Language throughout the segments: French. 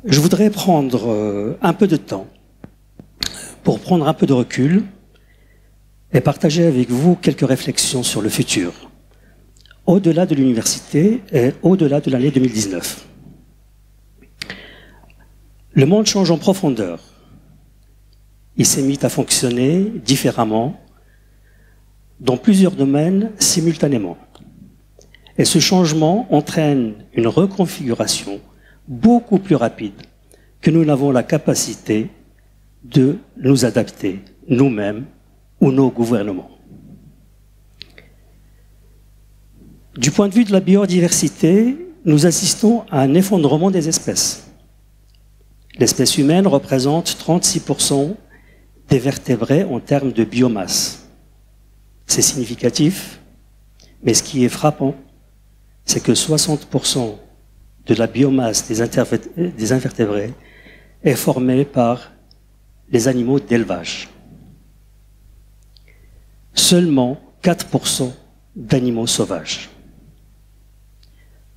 Je voudrais prendre un peu de temps pour prendre un peu de recul et partager avec vous quelques réflexions sur le futur, au-delà de l'université et au-delà de l'année 2019. Le monde change en profondeur. Il s'est mis à fonctionner différemment dans plusieurs domaines simultanément. Et ce changement entraîne une reconfiguration beaucoup plus rapide que nous n'avons la capacité de nous adapter nous-mêmes ou nos gouvernements. Du point de vue de la biodiversité, nous assistons à un effondrement des espèces. L'espèce humaine représente 36% des vertébrés en termes de biomasse. C'est significatif, mais ce qui est frappant, c'est que 60% de la biomasse des invertébrés est formée par les animaux d'élevage. Seulement 4% d'animaux sauvages.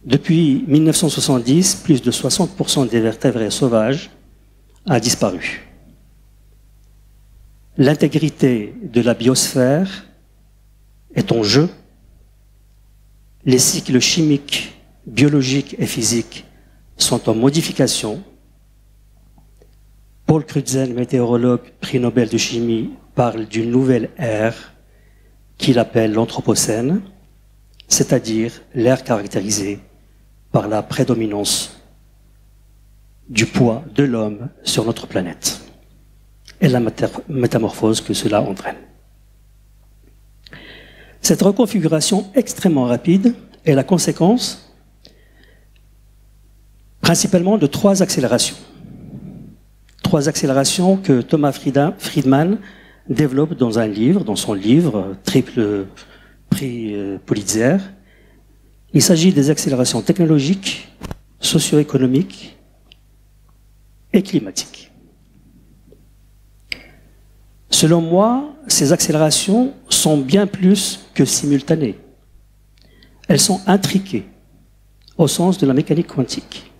Depuis 1970, plus de 60% des vertébrés sauvages a disparu. L'intégrité de la biosphère est en jeu. Les cycles chimiques, biologiques et physiques sont en modification. Paul Crutzen, météorologue, prix Nobel de chimie, parle d'une nouvelle ère qu'il appelle l'Anthropocène, c'est-à-dire l'ère caractérisée par la prédominance du poids de l'homme sur notre planète et la métamorphose que cela entraîne. Cette reconfiguration extrêmement rapide est la conséquence principalement de trois accélérations. Trois accélérations que Thomas Friedman développe dans son livre, triple prix Pulitzer. Il s'agit des accélérations technologiques, socio-économiques et climatiques. Selon moi, ces accélérations sont bien plus que simultanées. Elles sont intriquées au sens de la mécanique quantique,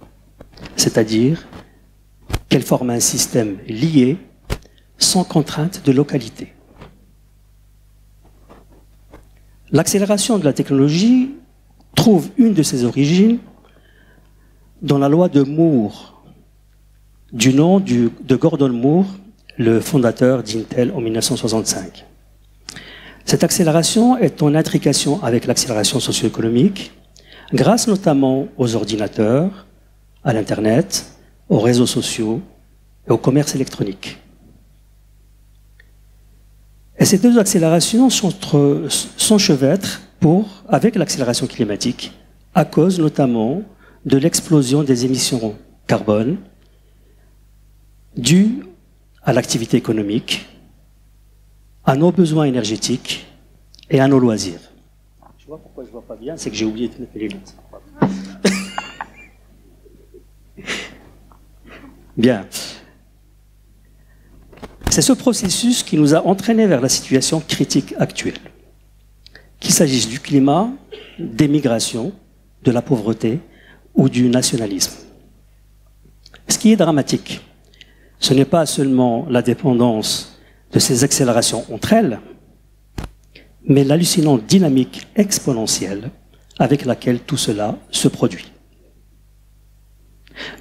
c'est-à-dire qu'elles forment un système lié sans contrainte de localité. L'accélération de la technologie trouve une de ses origines dans la loi de Moore, du nom de Gordon Moore, le fondateur d'Intel en 1965. Cette accélération est en intrication avec l'accélération socio-économique, grâce notamment aux ordinateurs, à l'Internet, aux réseaux sociaux et au commerce électronique. Et ces deux accélérations s'enchevêtrent avec l'accélération climatique, à cause notamment de l'explosion des émissions carbone dues à l'activité économique, à nos besoins énergétiques et à nos loisirs. Je vois pourquoi je ne vois pas bien, c'est que j'ai oublié de mettre les lunettes. Bien. C'est ce processus qui nous a entraînés vers la situation critique actuelle. Qu'il s'agisse du climat, des migrations, de la pauvreté ou du nationalisme. Ce qui est dramatique, ce n'est pas seulement la dépendance de ces accélérations entre elles, mais l'hallucinante dynamique exponentielle avec laquelle tout cela se produit.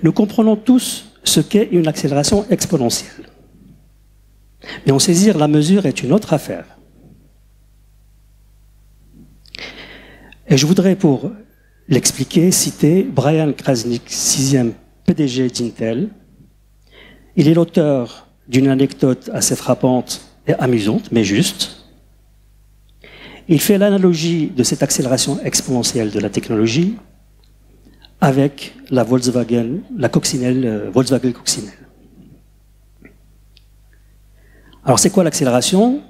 Nous comprenons tous ce qu'est une accélération exponentielle. Mais en saisir la mesure est une autre affaire. Et je voudrais, pour l'expliquer, citer Brian Krasnick, 6e PDG d'Intel. Il est l'auteur d'une anecdote assez frappante et amusante, mais juste. Il fait l'analogie de cette accélération exponentielle de la technologie avec la coccinelle, Volkswagen coccinelle. Alors c'est quoi l'accélération?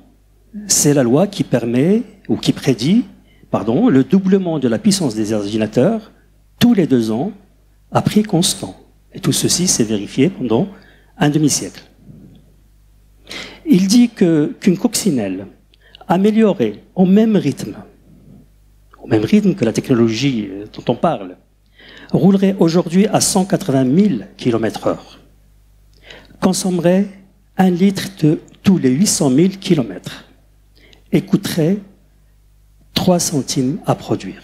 C'est la loi qui prédit le doublement de la puissance des ordinateurs tous les 2 ans à prix constant. Et tout ceci s'est vérifié pendant un demi-siècle. Il dit qu'une coccinelle améliorée au même rythme que la technologie dont on parle, roulerait aujourd'hui à 180 000 km/h, consommerait 1 litre tous les 800 000 km et coûterait 3 centimes à produire.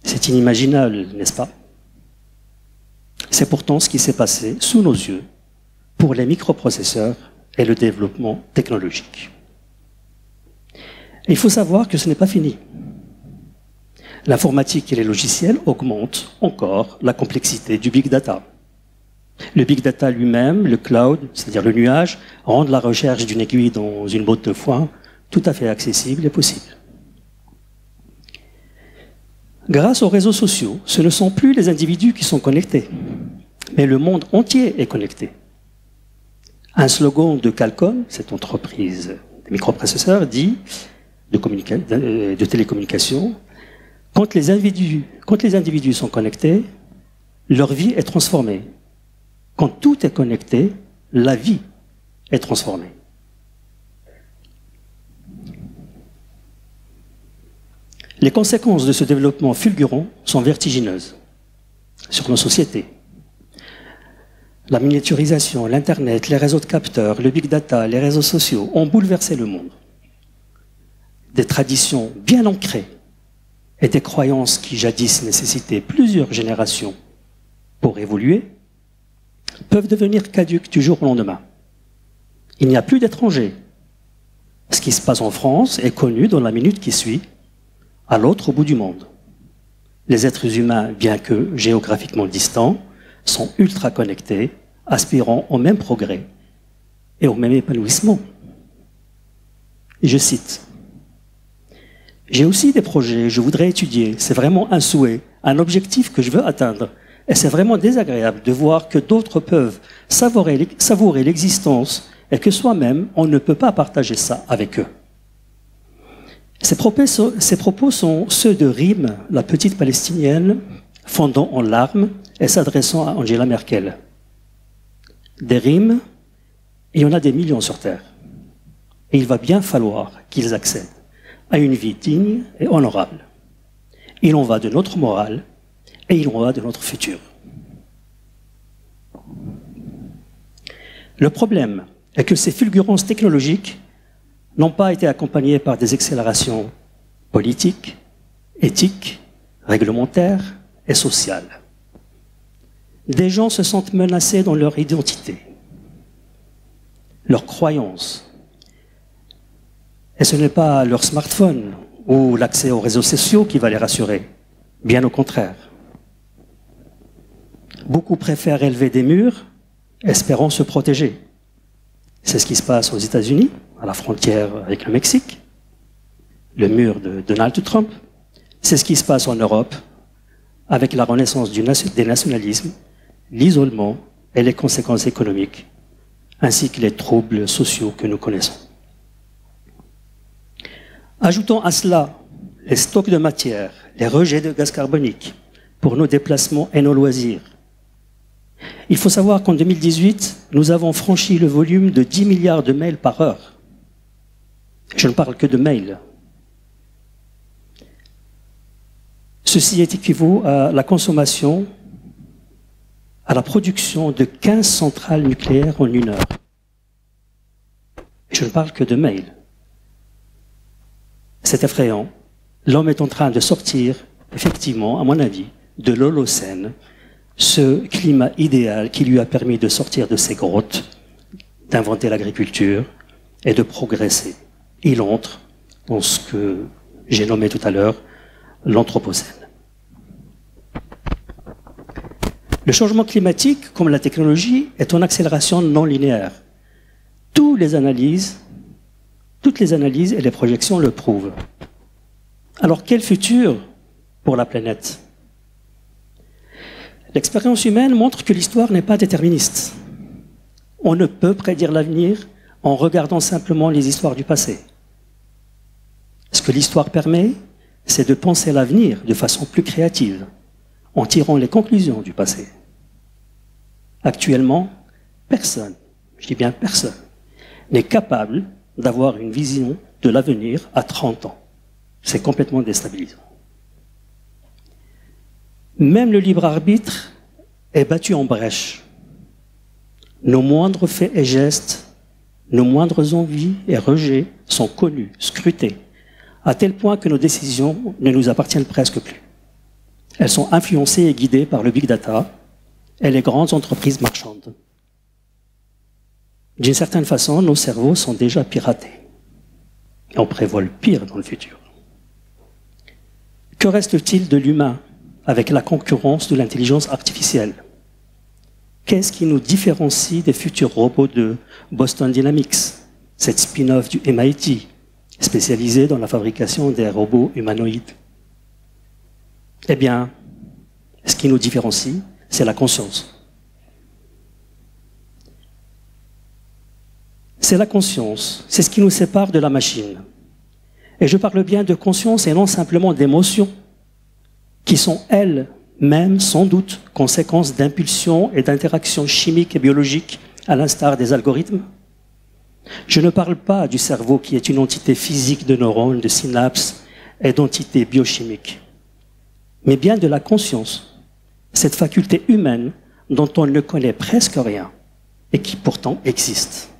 C'est inimaginable, n'est-ce pas? C'est pourtant ce qui s'est passé sous nos yeux pour les microprocesseurs et le développement technologique. Il faut savoir que ce n'est pas fini. L'informatique et les logiciels augmentent encore la complexité du big data. Le big data lui-même, le cloud, c'est-à-dire le nuage, rendent la recherche d'une aiguille dans une botte de foin tout à fait accessible et possible. Grâce aux réseaux sociaux, ce ne sont plus les individus qui sont connectés, mais le monde entier est connecté. Un slogan de Qualcomm, cette entreprise de microprocesseurs, dit de télécommunications, quand les individus sont connectés, leur vie est transformée. Quand tout est connecté, la vie est transformée. Les conséquences de ce développement fulgurant sont vertigineuses sur nos sociétés. La miniaturisation, l'Internet, les réseaux de capteurs, le big data, les réseaux sociaux ont bouleversé le monde. Des traditions bien ancrées et des croyances qui jadis nécessitaient plusieurs générations pour évoluer peuvent devenir caduques du jour au lendemain. Il n'y a plus d'étrangers. Ce qui se passe en France est connu dans la minute qui suit, à l'autre bout du monde. Les êtres humains, bien que géographiquement distants, sont ultra connectés, aspirant au même progrès et au même épanouissement. Et je cite, « J'ai aussi des projets, je voudrais étudier, c'est vraiment un souhait, un objectif que je veux atteindre. Et c'est vraiment désagréable de voir que d'autres peuvent savourer l'existence et que soi-même, on ne peut pas partager ça avec eux. » Ces propos sont ceux de Rym, la petite Palestinienne, fondant en larmes et s'adressant à Angela Merkel. Des rimes, il y en a des millions sur Terre. Et il va bien falloir qu'ils accèdent à une vie digne et honorable. Il en va de notre morale et il en va de notre futur. Le problème est que ces fulgurances technologiques n'ont pas été accompagnées par des accélérations politiques, éthiques, réglementaires et sociales. Des gens se sentent menacés dans leur identité, leurs croyances. Et ce n'est pas leur smartphone ou l'accès aux réseaux sociaux qui va les rassurer, bien au contraire. Beaucoup préfèrent élever des murs, espérant se protéger. C'est ce qui se passe aux États-Unis, à la frontière avec le Mexique, le mur de Donald Trump. C'est ce qui se passe en Europe, avec la renaissance des nationalismes, l'isolement et les conséquences économiques, ainsi que les troubles sociaux que nous connaissons. Ajoutons à cela les stocks de matière, les rejets de gaz carbonique pour nos déplacements et nos loisirs. Il faut savoir qu'en 2018, nous avons franchi le volume de 10 milliards de mails par heure. Je ne parle que de mails. Ceci équivaut à la consommation, à la production de 15 centrales nucléaires en une heure. Je ne parle que de mails. C'est effrayant. L'homme est en train de sortir, effectivement, à mon avis, de l'Holocène, ce climat idéal qui lui a permis de sortir de ses grottes, d'inventer l'agriculture et de progresser. Il entre dans ce que j'ai nommé tout à l'heure l'Anthropocène. Le changement climatique, comme la technologie, est en accélération non linéaire. Toutes les analyses et les projections le prouvent. Alors quel futur pour la planète ? L'expérience humaine montre que l'histoire n'est pas déterministe. On ne peut prédire l'avenir en regardant simplement les histoires du passé. Ce que l'histoire permet, c'est de penser l'avenir de façon plus créative, en tirant les conclusions du passé. Actuellement, personne, je dis bien personne, n'est capable d'avoir une vision de l'avenir à 30 ans. C'est complètement déstabilisant. Même le libre arbitre est battu en brèche. Nos moindres faits et gestes, nos moindres envies et rejets sont connus, scrutés, à tel point que nos décisions ne nous appartiennent presque plus. Elles sont influencées et guidées par le big data et les grandes entreprises marchandes. D'une certaine façon, nos cerveaux sont déjà piratés. Et on prévoit le pire dans le futur. Que reste-t-il de l'humain avec la concurrence de l'intelligence artificielle? Qu'est-ce qui nous différencie des futurs robots de Boston Dynamics, cette spin-off du MIT, spécialisée dans la fabrication des robots humanoïdes? Eh bien, ce qui nous différencie, c'est la conscience. C'est la conscience, c'est ce qui nous sépare de la machine. Et je parle bien de conscience et non simplement d'émotions, qui sont elles-mêmes sans doute conséquences d'impulsions et d'interactions chimiques et biologiques, à l'instar des algorithmes. Je ne parle pas du cerveau qui est une entité physique de neurones, de synapses et d'entités biochimiques, mais bien de la conscience, cette faculté humaine dont on ne connaît presque rien et qui pourtant existe.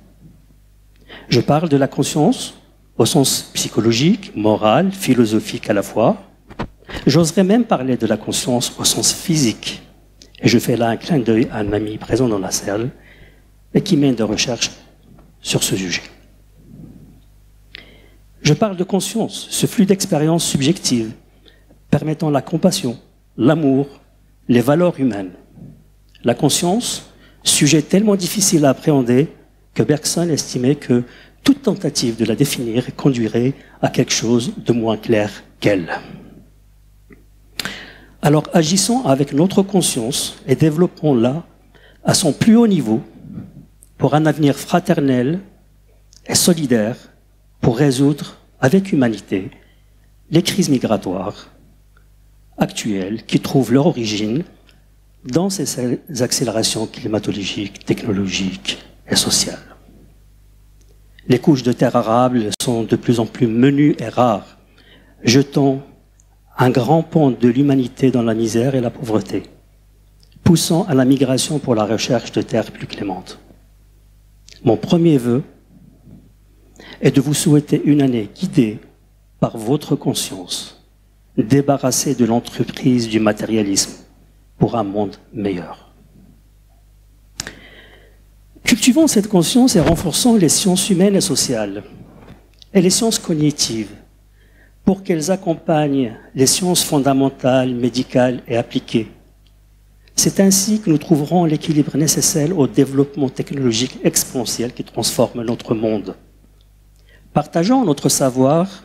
Je parle de la conscience au sens psychologique, moral, philosophique à la fois. J'oserais même parler de la conscience au sens physique. Et je fais là un clin d'œil à un ami présent dans la salle et qui mène des recherches sur ce sujet. Je parle de conscience, ce flux d'expériences subjectives permettant la compassion, l'amour, les valeurs humaines. La conscience, sujet tellement difficile à appréhender que Bergson estimait que toute tentative de la définir conduirait à quelque chose de moins clair qu'elle. Alors agissons avec notre conscience et développons-la à son plus haut niveau pour un avenir fraternel et solidaire pour résoudre avec humanité les crises migratoires actuelles qui trouvent leur origine dans ces accélérations climatologiques, technologiques et sociales. Les couches de terre arable sont de plus en plus menues et rares, jetant un grand pan de l'humanité dans la misère et la pauvreté, poussant à la migration pour la recherche de terres plus clémentes. Mon premier vœu est de vous souhaiter une année guidée par votre conscience, débarrassée de l'entreprise du matérialisme pour un monde meilleur. Cultivons cette conscience et renforçons les sciences humaines et sociales et les sciences cognitives pour qu'elles accompagnent les sciences fondamentales, médicales et appliquées. C'est ainsi que nous trouverons l'équilibre nécessaire au développement technologique exponentiel qui transforme notre monde. Partageant notre savoir,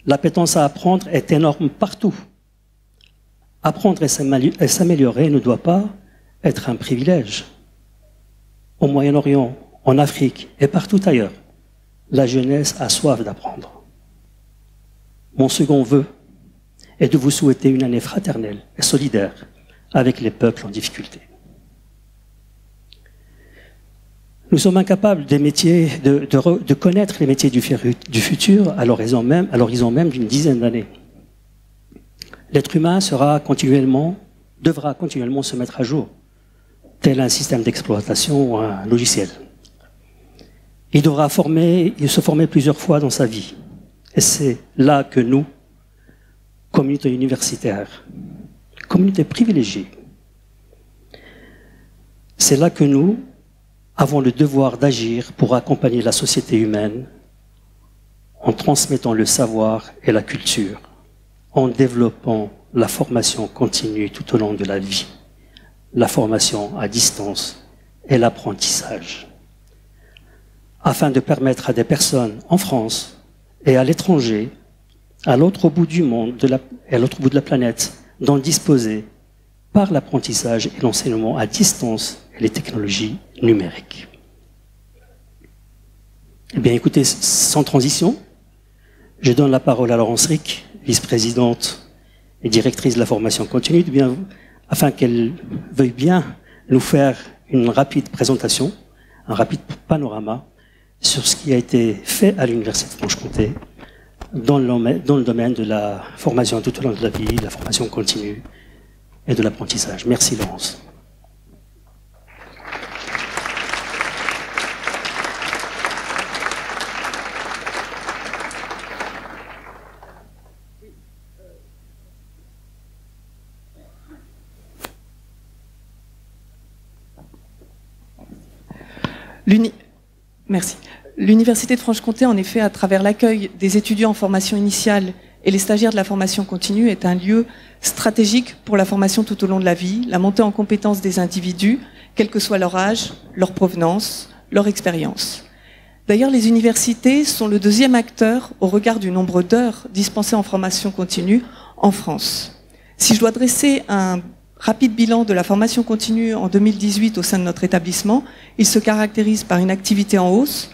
l'appétence à apprendre est énorme partout. Apprendre et s'améliorer ne doit pas être un privilège. Au Moyen-Orient, en Afrique et partout ailleurs, la jeunesse a soif d'apprendre. Mon second vœu est de vous souhaiter une année fraternelle et solidaire avec les peuples en difficulté. Nous sommes incapables des métiers, de connaître les métiers du futur à l'horizon même d'une dizaine d'années. L'être humain devra continuellement se mettre à jour, tel un système d'exploitation ou un logiciel. Il devra se former plusieurs fois dans sa vie. Et c'est là que nous, communauté universitaire, communauté privilégiée, c'est là que nous avons le devoir d'agir pour accompagner la société humaine en transmettant le savoir et la culture, en développant la formation continue tout au long de la vie, la formation à distance et l'apprentissage, afin de permettre à des personnes en France et à l'étranger, à l'autre bout du monde, à l'autre bout de la planète, d'en disposer par l'apprentissage et l'enseignement à distance et les technologies numériques. Eh bien, écoutez, sans transition, je donne la parole à Laurence Rick, vice-présidente et directrice de la formation continue, afin qu'elle veuille bien nous faire une rapide présentation, un rapide panorama sur ce qui a été fait à l'Université de Franche-Comté dans le domaine de la formation tout au long de la vie, la formation continue et de l'apprentissage. Merci Laurence. Merci. L'Université de Franche-Comté, en effet, à travers l'accueil des étudiants en formation initiale et les stagiaires de la formation continue, est un lieu stratégique pour la formation tout au long de la vie, la montée en compétences des individus, quel que soit leur âge, leur provenance, leur expérience. D'ailleurs, les universités sont le deuxième acteur au regard du nombre d'heures dispensées en formation continue en France. Si je dois dresser un rapide bilan de la formation continue en 2018 au sein de notre établissement, il se caractérise par une activité en hausse.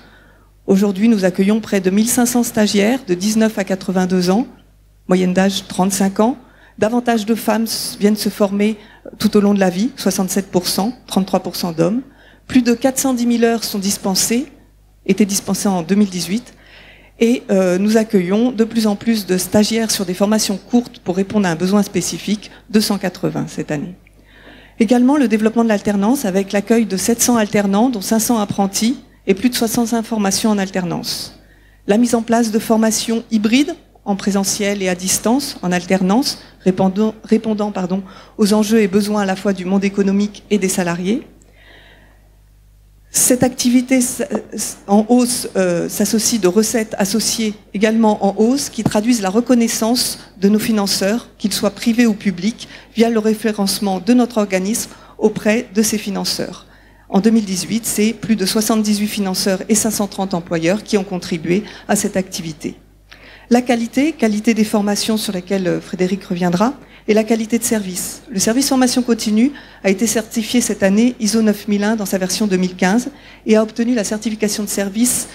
Aujourd'hui, nous accueillons près de 1500 stagiaires de 19 à 82 ans, moyenne d'âge 35 ans. Davantage de femmes viennent se former tout au long de la vie, 67%, 33% d'hommes. Plus de 410 000 heures sont dispensées, étaient dispensées en 2018. Et nous accueillons de plus en plus de stagiaires sur des formations courtes pour répondre à un besoin spécifique, 280 cette année. Également le développement de l'alternance avec l'accueil de 700 alternants, dont 500 apprentis et plus de 65 formations en alternance. La mise en place de formations hybrides en présentiel et à distance, en alternance, répondant aux enjeux et besoins à la fois du monde économique et des salariés. Cette activité en hausse s'associe de recettes associées également en hausse qui traduisent la reconnaissance de nos financeurs, qu'ils soient privés ou publics, via le référencement de notre organisme auprès de ces financeurs. En 2018, c'est plus de 78 financeurs et 530 employeurs qui ont contribué à cette activité. La qualité des formations sur lesquelles Frédéric reviendra, et la qualité de service. Le service formation continue a été certifié cette année ISO 9001 dans sa version 2015 et a obtenu la certification de service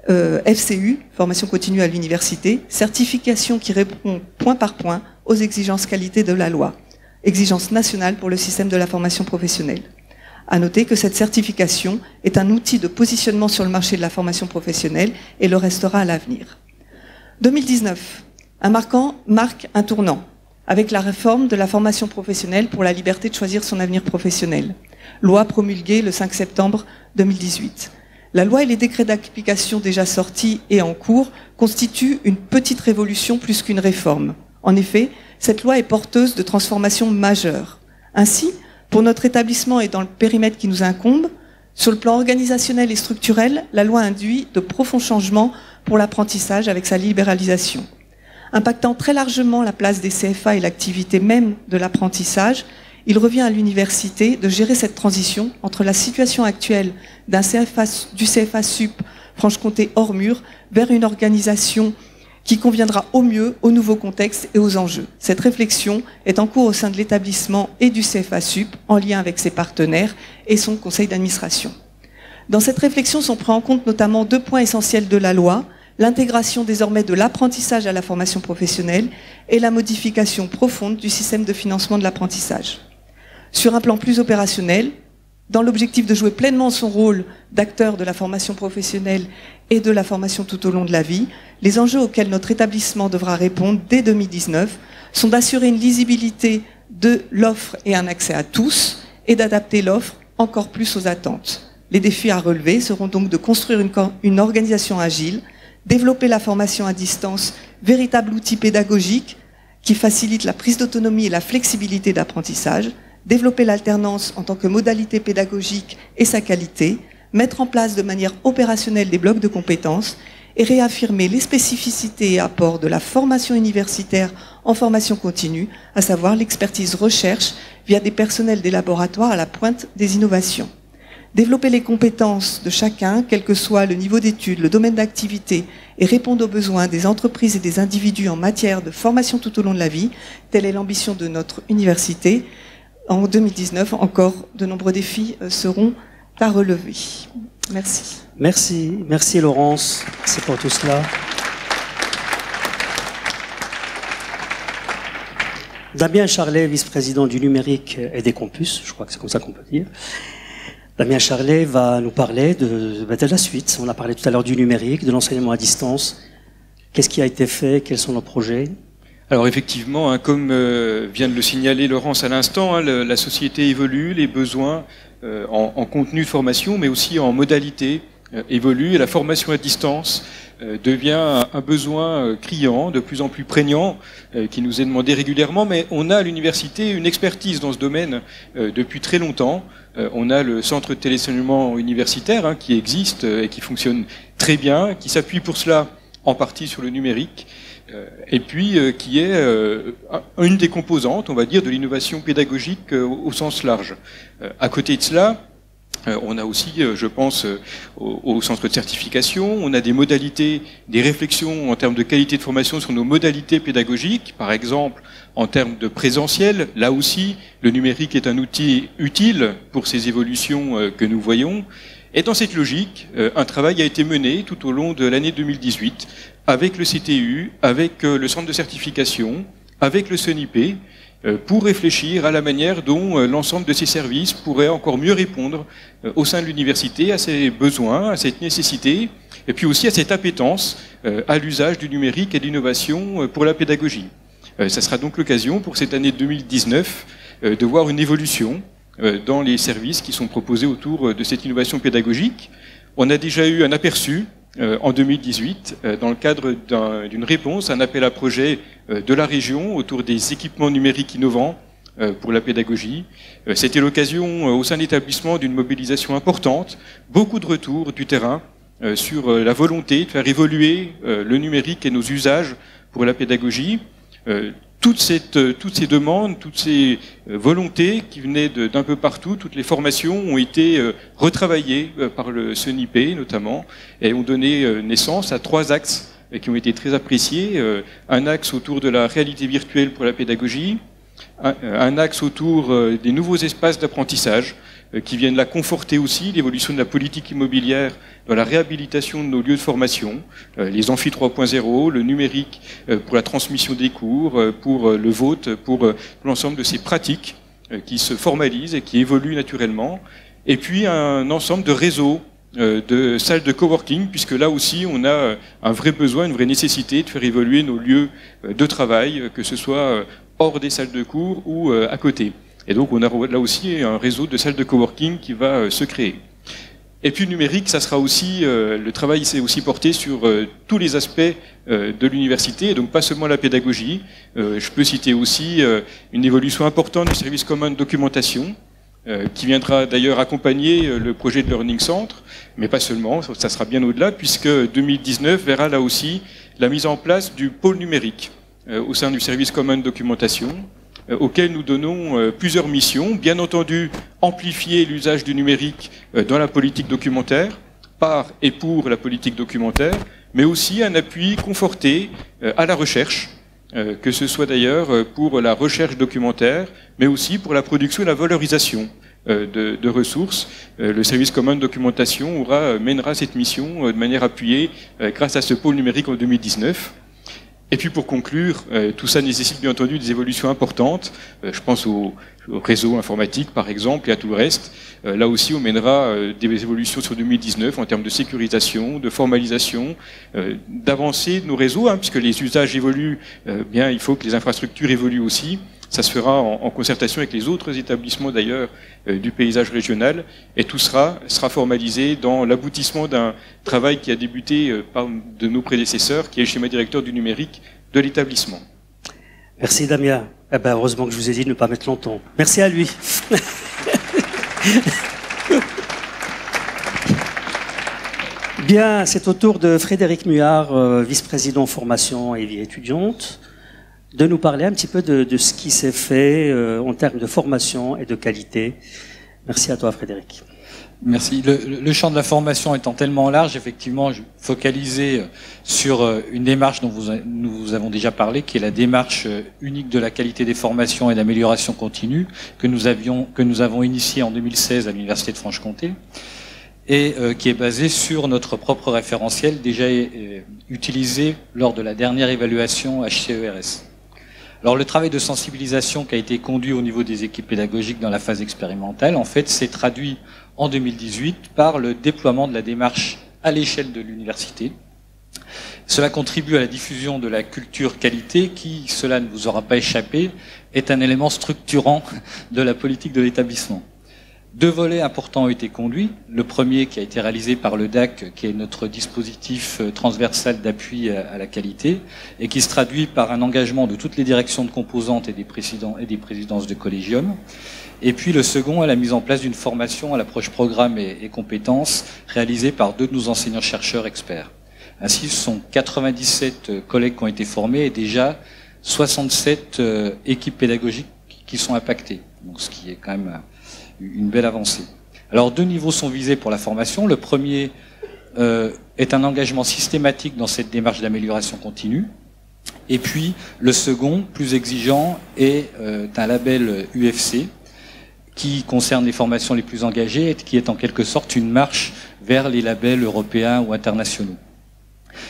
FCU, formation continue à l'université, certification qui répond point par point aux exigences qualité de la loi, exigences nationales pour le système de la formation professionnelle. À noter que cette certification est un outil de positionnement sur le marché de la formation professionnelle et le restera à l'avenir. 2019, marque un tournant, avec la réforme de la formation professionnelle pour la liberté de choisir son avenir professionnel. Loi promulguée le 5 septembre 2018. La loi et les décrets d'application déjà sortis et en cours constituent une petite révolution plus qu'une réforme. En effet, cette loi est porteuse de transformations majeures. Ainsi, pour notre établissement et dans le périmètre qui nous incombe, sur le plan organisationnel et structurel, la loi induit de profonds changements pour l'apprentissage avec sa libéralisation. Impactant très largement la place des CFA et l'activité même de l'apprentissage, il revient à l'université de gérer cette transition entre la situation actuelle du CFA Sup Franche-Comté hors mur vers une organisation qui conviendra au mieux au nouveau contexte et aux enjeux. Cette réflexion est en cours au sein de l'établissement et du CFA Sup, en lien avec ses partenaires et son conseil d'administration. Dans cette réflexion sont pris en compte notamment deux points essentiels de la loi, l'intégration désormais de l'apprentissage à la formation professionnelle et la modification profonde du système de financement de l'apprentissage. Sur un plan plus opérationnel, dans l'objectif de jouer pleinement son rôle d'acteur de la formation professionnelle et de la formation tout au long de la vie, les enjeux auxquels notre établissement devra répondre dès 2019 sont d'assurer une lisibilité de l'offre et un accès à tous et d'adapter l'offre encore plus aux attentes. Les défis à relever seront donc de construire une organisation agile, développer la formation à distance, véritable outil pédagogique qui facilite la prise d'autonomie et la flexibilité d'apprentissage, développer l'alternance en tant que modalité pédagogique et sa qualité, mettre en place de manière opérationnelle des blocs de compétences et réaffirmer les spécificités et apports de la formation universitaire en formation continue, à savoir l'expertise recherche via des personnels des laboratoires à la pointe des innovations. Développer les compétences de chacun, quel que soit le niveau d'études, le domaine d'activité, et répondre aux besoins des entreprises et des individus en matière de formation tout au long de la vie, telle est l'ambition de notre université. En 2019, encore de nombreux défis seront à relever. Merci. Merci Laurence, c'est pour tout cela. Damien Charlet, vice-président du numérique et des campus, je crois que c'est comme ça qu'on peut dire. Damien Charlet va nous parler de la suite. On a parlé tout à l'heure du numérique, de l'enseignement à distance. Qu'est-ce qui a été fait? Quels sont nos projets? Alors effectivement, hein, comme vient de le signaler Laurence à l'instant, hein, la société évolue, les besoins en contenu de formation, mais aussi en modalité évoluent, et la formation à distance devient un besoin criant, de plus en plus prégnant, qui nous est demandé régulièrement, mais on a à l'université une expertise dans ce domaine depuis très longtemps. On a le centre de téléenseignement universitaire hein, qui existe et qui fonctionne très bien, qui s'appuie pour cela en partie sur le numérique, et puis qui est une des composantes, on va dire, de l'innovation pédagogique au sens large. À côté de cela, on a aussi, je pense, au centre de certification, on a des modalités, des réflexions en termes de qualité de formation sur nos modalités pédagogiques, par exemple en termes de présentiel. Là aussi, le numérique est un outil utile pour ces évolutions que nous voyons. Et dans cette logique, un travail a été mené tout au long de l'année 2018 avec le CTU, avec le centre de certification, avec le CNIP, pour réfléchir à la manière dont l'ensemble de ces services pourrait encore mieux répondre au sein de l'université à ses besoins, à cette nécessité, et puis aussi à cette appétence à l'usage du numérique et de l'innovation pour la pédagogie. Ça sera donc l'occasion pour cette année 2019 de voir une évolution dans les services qui sont proposés autour de cette innovation pédagogique. On a déjà eu un aperçu en 2018 dans le cadre d'une réponse à un appel à projet de la région autour des équipements numériques innovants pour la pédagogie. C'était l'occasion au sein de l'établissement d'une mobilisation importante, beaucoup de retours du terrain sur la volonté de faire évoluer le numérique et nos usages pour la pédagogie. Toutes ces demandes, toutes ces volontés qui venaient d'un peu partout, toutes les formations ont été retravaillées par le CNIP notamment, et ont donné naissance à 3 axes qui ont été très appréciés. Un axe autour de la réalité virtuelle pour la pédagogie, un axe autour des nouveaux espaces d'apprentissage qui viennent là conforter aussi l'évolution de la politique immobilière dans la réhabilitation de nos lieux de formation, les amphis 3.0, le numérique pour la transmission des cours, pour le vote, pour l'ensemble de ces pratiques qui se formalisent et qui évoluent naturellement, et puis un ensemble de réseaux de salles de coworking, puisque là aussi on a un vrai besoin, une vraie nécessité de faire évoluer nos lieux de travail, que ce soit hors des salles de cours ou à côté. Et donc on a là aussi un réseau de salles de coworking qui va se créer. Et puis le numérique, ça sera aussi, le travail s'est aussi porté sur tous les aspects de l'université, donc pas seulement la pédagogie. Je peux citer aussi une évolution importante du service commun de documentation, qui viendra d'ailleurs accompagner le projet de Learning Centre, mais pas seulement, ça sera bien au-delà, puisque 2019 verra là aussi la mise en place du pôle numérique au sein du service commun de documentation, auquel nous donnons plusieurs missions. Bien entendu, amplifier l'usage du numérique dans la politique documentaire, par et pour la politique documentaire, mais aussi un appui conforté à la recherche, que ce soit d'ailleurs pour la recherche documentaire, mais aussi pour la production et la valorisation de ressources. Le service commun de documentation mènera cette mission de manière appuyée grâce à ce pôle numérique en 2019. Et puis pour conclure, tout ça nécessite bien entendu des évolutions importantes. Je pense au réseau informatique par exemple et à tout le reste. Là aussi on mènera des évolutions sur 2019 en termes de sécurisation, de formalisation, d'avancée de nos réseaux, puisque les usages évoluent, bien il faut que les infrastructures évoluent aussi. Ça se fera en concertation avec les autres établissements d'ailleurs du paysage régional, et tout sera formalisé dans l'aboutissement d'un travail qui a débuté par de nos prédécesseurs, qui est le schéma directeur du numérique de l'établissement. Merci Damien. Eh ben, heureusement que je vous ai dit de ne pas mettre longtemps. Merci à lui. Bien, c'est au tour de Frédéric Muard, vice-président formation et vie étudiante, de nous parler un petit peu de ce qui s'est fait en termes de formation et de qualité. Merci à toi, Frédéric. Merci. Le champ de la formation étant tellement large, effectivement, je focalisais sur une démarche dont nous avons déjà parlé, qui est la démarche unique de la qualité des formations et d'amélioration continue que nous avons initiée en 2016 à l'Université de Franche-Comté, et qui est basée sur notre propre référentiel déjà utilisé lors de la dernière évaluation HCERS. Alors le travail de sensibilisation qui a été conduit au niveau des équipes pédagogiques dans la phase expérimentale, en fait, s'est traduit en 2018 par le déploiement de la démarche à l'échelle de l'université, Cela contribue à la diffusion de la culture qualité qui, cela ne vous aura pas échappé, est un élément structurant de la politique de l'établissement. 2 volets importants ont été conduits. Le premier qui a été réalisé par le DAC, qui est notre dispositif transversal d'appui à la qualité, et qui se traduit par un engagement de toutes les directions de composantes et des présidences de collégium. Et puis le second est la mise en place d'une formation à l'approche programme et compétences réalisée par 2 de nos enseignants-chercheurs experts. Ainsi, ce sont 97 collègues qui ont été formés et déjà 67 équipes pédagogiques qui sont impactées. Donc, ce qui est quand même une belle avancée. Alors 2 niveaux sont visés pour la formation. Le premier est un engagement systématique dans cette démarche d'amélioration continue. Et puis le second, plus exigeant, est un label UFC qui concerne les formations les plus engagées et qui est en quelque sorte une marche vers les labels européens ou internationaux.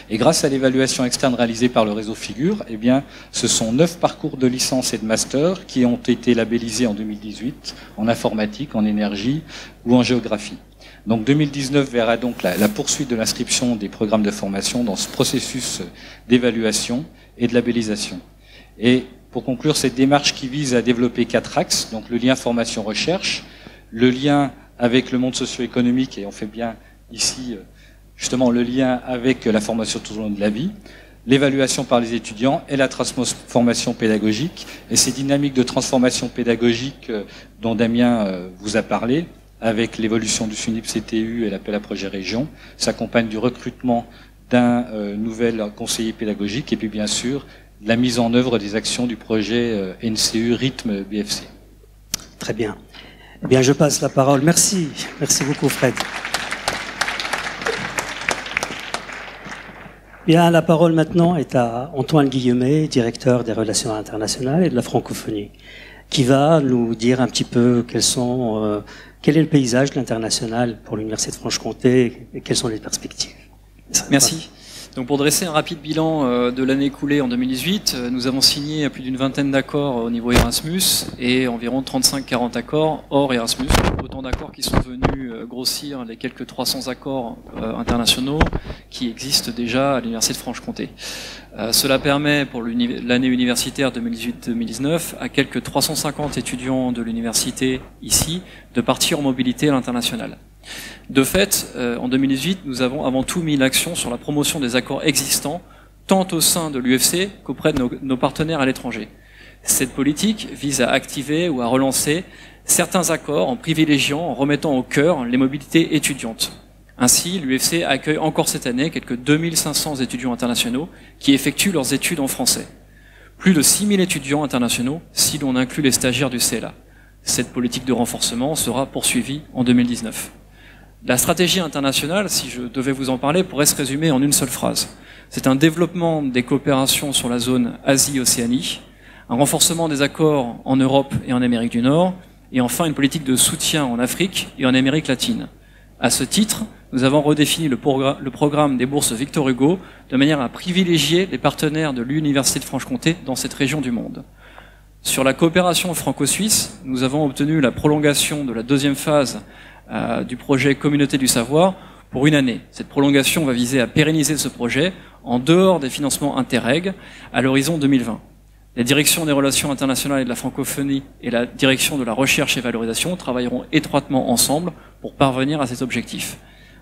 Et grâce à l'évaluation externe réalisée par le réseau Figure, eh bien, ce sont 9 parcours de licence et de master qui ont été labellisés en 2018 en informatique, en énergie ou en géographie. Donc 2019 verra donc la poursuite de l'inscription des programmes de formation dans ce processus d'évaluation et de labellisation. Et pour conclure, cette démarche qui vise à développer 4 axes, donc le lien formation-recherche, le lien avec le monde socio-économique, et on fait bien ici justement le lien avec la formation tout au long de la vie, l'évaluation par les étudiants et la transformation pédagogique. Et ces dynamiques de transformation pédagogique dont Damien vous a parlé, avec l'évolution du SUNIP-CTU et l'appel à projet région, s'accompagne du recrutement d'un nouvel conseiller pédagogique et puis bien sûr la mise en œuvre des actions du projet NCU Rythme BFC. Très bien. Eh bien, je passe la parole. Merci. Merci beaucoup, Fred. Bien, la parole maintenant est à Antoine Guillemet, directeur des relations internationales et de la francophonie, qui va nous dire un petit peu quel est le paysage de l'international pour l'Université de Franche-Comté et quelles sont les perspectives. Merci. Donc pour dresser un rapide bilan de l'année écoulée en 2018, nous avons signé plus d'une vingtaine d'accords au niveau Erasmus et environ 35-40 accords hors Erasmus. Autant d'accords qui sont venus grossir les quelques 300 accords internationaux qui existent déjà à l'Université de Franche-Comté. Cela permet pour l'année universitaire 2018-2019 à quelques 350 étudiants de l'université ici de partir en mobilité à l'international. De fait, en 2018, nous avons avant tout mis l'accent sur la promotion des accords existants, tant au sein de l'UFC qu'auprès de nos partenaires à l'étranger. Cette politique vise à activer ou à relancer certains accords en privilégiant, en remettant au cœur les mobilités étudiantes. Ainsi, l'UFC accueille encore cette année quelques 2500 étudiants internationaux qui effectuent leurs études en français. Plus de 6000 étudiants internationaux si l'on inclut les stagiaires du CLA. Cette politique de renforcement sera poursuivie en 2019. La stratégie internationale, si je devais vous en parler, pourrait se résumer en une seule phrase. C'est un développement des coopérations sur la zone Asie-Océanie, un renforcement des accords en Europe et en Amérique du Nord, et enfin une politique de soutien en Afrique et en Amérique latine. À ce titre, nous avons redéfini le programme des bourses Victor Hugo de manière à privilégier les partenaires de l'Université de Franche-Comté dans cette région du monde. Sur la coopération franco-suisse, nous avons obtenu la prolongation de la deuxième phase du projet Communauté du Savoir pour une année. Cette prolongation va viser à pérenniser ce projet en dehors des financements Interreg à l'horizon 2020. La direction des relations internationales et de la francophonie et la direction de la recherche et valorisation travailleront étroitement ensemble pour parvenir à cet objectif.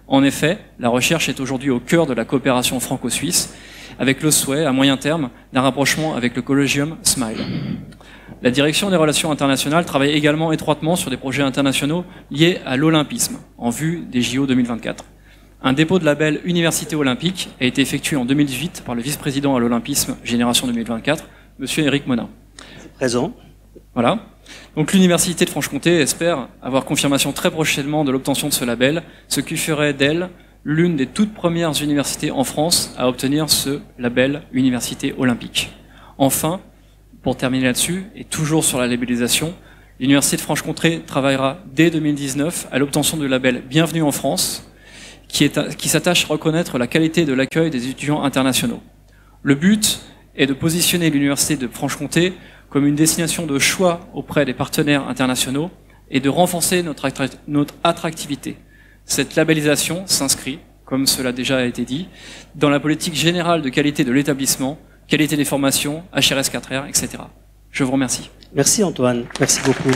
En effet, la recherche est aujourd'hui au cœur de la coopération franco-suisse, avec le souhait, à moyen terme, d'un rapprochement avec le collégium SMILE. La direction des relations internationales travaille également étroitement sur des projets internationaux liés à l'olympisme, en vue des JO 2024. Un dépôt de label Université Olympique a été effectué en 2018 par le vice-président à l'olympisme Génération 2024, Monsieur Éric Monin. Présent. Voilà. Donc l'Université de Franche-Comté espère avoir confirmation très prochainement de l'obtention de ce label, ce qui ferait d'elle l'une des toutes premières universités en France à obtenir ce label Université Olympique. Enfin, pour terminer là-dessus, et toujours sur la labellisation, l'Université de Franche-Comté travaillera dès 2019 à l'obtention du label Bienvenue en France, qui s'attache à reconnaître la qualité de l'accueil des étudiants internationaux. Le but est de positionner l'Université de Franche-Comté comme une destination de choix auprès des partenaires internationaux et de renforcer notre attractivité. Cette labellisation s'inscrit comme cela a déjà été dit, dans la politique générale de qualité de l'établissement, qualité des formations, HRS 4R, etc. Je vous remercie. Merci Antoine, merci beaucoup.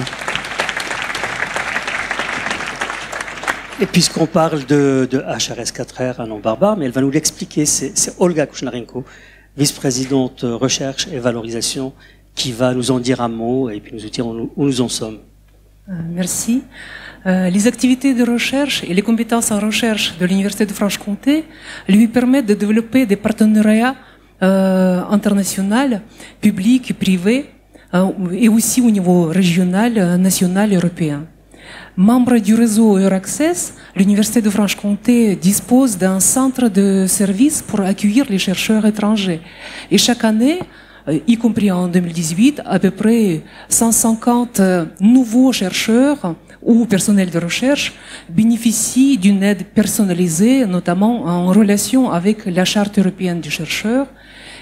Et puisqu'on parle de HRS 4R, un nom barbare, mais elle va nous l'expliquer, c'est Olga Kuchnarenko, vice-présidente recherche et valorisation, qui va nous en dire un mot et puis nous dire où nous en sommes. Merci. Les activités de recherche et les compétences en recherche de l'Université de Franche-Comté lui permettent de développer des partenariats internationaux, publics et privés, et aussi au niveau régional, national et européen. Membre du réseau Euraccess, l'Université de Franche-Comté dispose d'un centre de services pour accueillir les chercheurs étrangers. Et chaque année, y compris en 2018, à peu près 150 nouveaux chercheurs ou personnels de recherche bénéficient d'une aide personnalisée, notamment en relation avec la Charte européenne du chercheur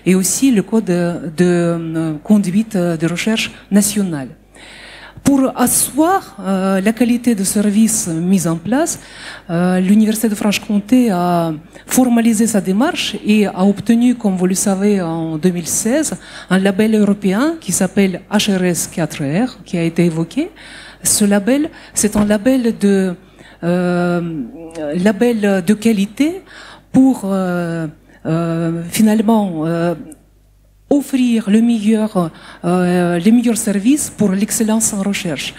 et aussi le Code de conduite de recherche nationale. Pour asseoir la qualité de service mise en place, l'Université de Franche-Comté a formalisé sa démarche et a obtenu, comme vous le savez, en 2016, un label européen qui s'appelle HRS 4R, qui a été évoqué. Ce label, c'est un label de qualité pour finalement offrir les meilleurs services pour l'excellence en recherche.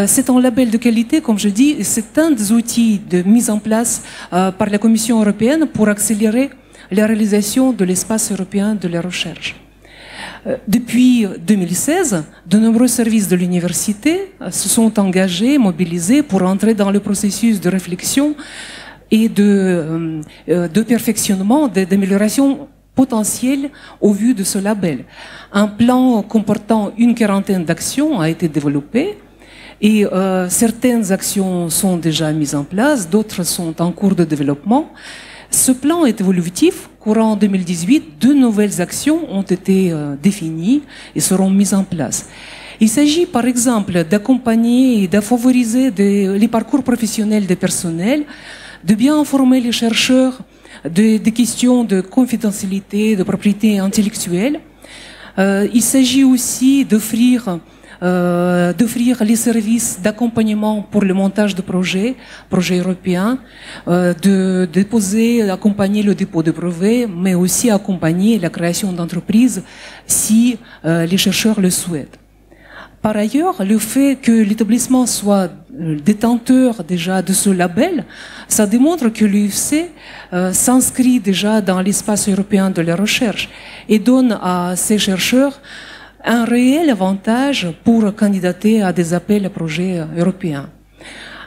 C'est un label de qualité, comme je dis, c'est un des outils de mise en place par la Commission européenne pour accélérer la réalisation de l'espace européen de la recherche. Depuis 2016, de nombreux services de l'université se sont engagés, mobilisés pour entrer dans le processus de réflexion et de perfectionnement, d'amélioration potentiel au vu de ce label. Un plan comportant une quarantaine d'actions a été développé et certaines actions sont déjà mises en place, d'autres sont en cours de développement. Ce plan est évolutif. Courant 2018, 2 nouvelles actions ont été définies et seront mises en place. Il s'agit par exemple d'accompagner et de favoriser les parcours professionnels des personnels, de bien informer les chercheurs des questions de confidentialité, de propriété intellectuelle. Il s'agit aussi d'offrir les services d'accompagnement pour le montage de projets européens, d'accompagner le dépôt de brevets, mais aussi accompagner la création d'entreprises si les chercheurs le souhaitent. Par ailleurs, le fait que l'établissement soit détenteur déjà de ce label, ça démontre que l'UFC s'inscrit déjà dans l'espace européen de la recherche et donne à ces chercheurs un réel avantage pour candidater à des appels à projets européens.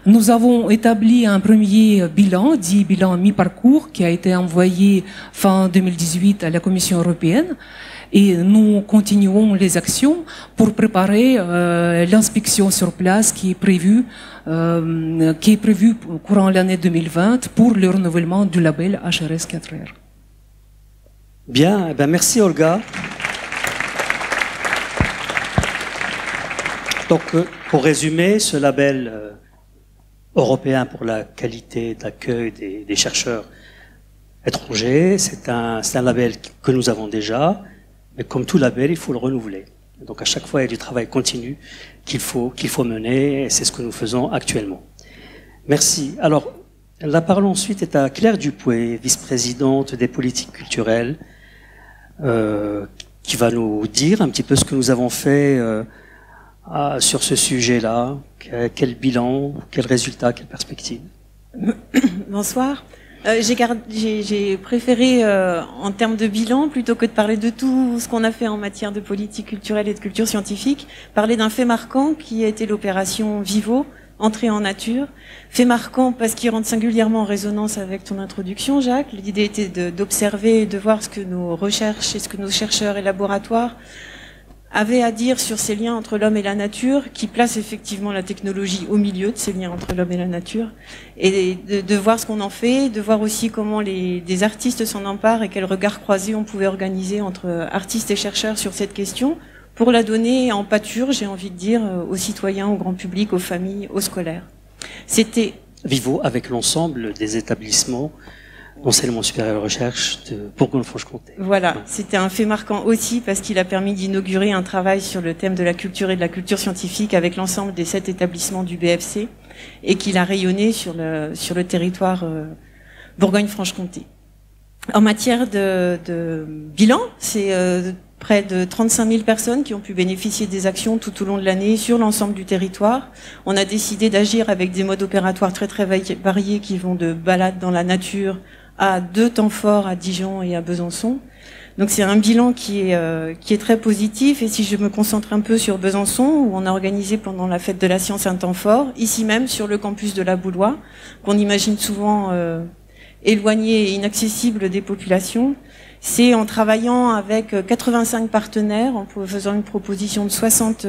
Nous avons établi un premier bilan, dit bilan mi-parcours, qui a été envoyé fin 2018 à la Commission européenne. Et nous continuons les actions pour préparer l'inspection sur place qui est prévue courant l'année 2020 pour le renouvellement du label HRS 4R. Bien, eh bien merci Olga. Donc, pour résumer, ce label européen pour la qualité d'accueil des chercheurs étrangers, c'est un label que nous avons déjà. Mais comme tout label, il faut le renouveler. Donc à chaque fois, il y a du travail continu qu'il faut mener, et c'est ce que nous faisons actuellement. Merci. Alors, la parole ensuite est à Claire Dupoué, vice-présidente des politiques culturelles, qui va nous dire un petit peu ce que nous avons fait sur ce sujet-là. Quel bilan, quel résultat, quelle perspective. Bonsoir. J'ai préféré, en termes de bilan, plutôt que de parler de tout ce qu'on a fait en matière de politique culturelle et de culture scientifique, parler d'un fait marquant qui a été l'opération Vivo, entrée en nature. Fait marquant parce qu'il rentre singulièrement en résonance avec ton introduction, Jacques. L'idée était d'observer et de voir ce que nos recherches et ce que nos chercheurs et laboratoires avaient à dire sur ces liens entre l'homme et la nature, qui place effectivement la technologie au milieu de ces liens entre l'homme et la nature, et de voir ce qu'on en fait, de voir aussi comment des artistes s'en emparent et quel regard croisé on pouvait organiser entre artistes et chercheurs sur cette question, pour la donner en pâture, j'ai envie de dire, aux citoyens, au grand public, aux familles, aux scolaires. C'était Vivo avec l'ensemble des établissements enseignement supérieur et recherche de Bourgogne-Franche-Comté. Voilà, c'était un fait marquant aussi parce qu'il a permis d'inaugurer un travail sur le thème de la culture et de la culture scientifique avec l'ensemble des 7 établissements du BFC et qu'il a rayonné sur le territoire Bourgogne-Franche-Comté. En matière de bilan, c'est près de 35 000 personnes qui ont pu bénéficier des actions tout au long de l'année sur l'ensemble du territoire. On a décidé d'agir avec des modes opératoires très très variés qui vont de balades dans la nature à 2 temps forts à Dijon et à Besançon. Donc c'est un bilan qui est très positif. Et si je me concentre un peu sur Besançon, où on a organisé pendant la fête de la science un temps fort, ici même sur le campus de la Boulois, qu'on imagine souvent éloigné et inaccessible des populations, c'est en travaillant avec 85 partenaires, en faisant une proposition de 60